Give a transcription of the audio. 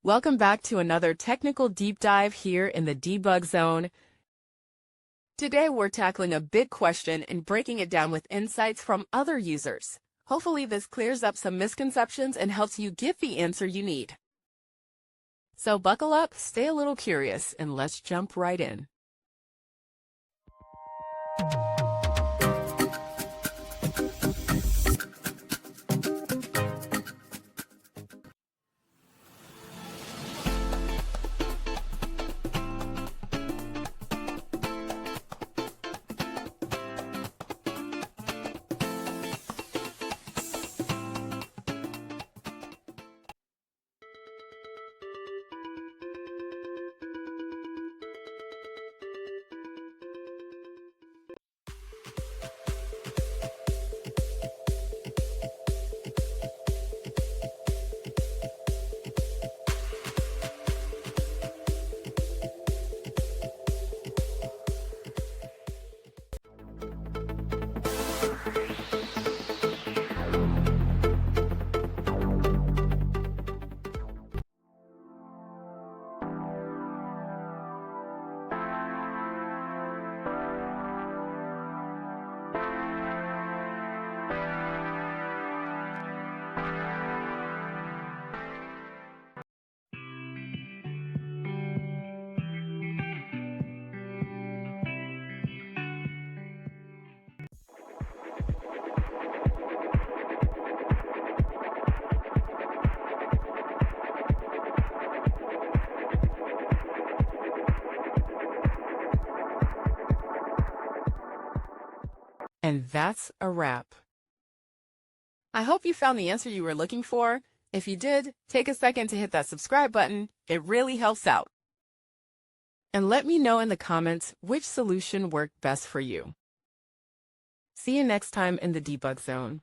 Welcome back to another technical deep dive here in the debug zone. Today we're tackling a big question and breaking it down with insights from other users. Hopefully this clears up some misconceptions and helps you get the answer you need. So buckle up, stay a little curious, and let's jump right in. And that's a wrap. I hope you found the answer you were looking for. If you did, take a second to hit that subscribe button. It really helps out. And let me know in the comments which solution worked best for you. See you next time in the debug zone.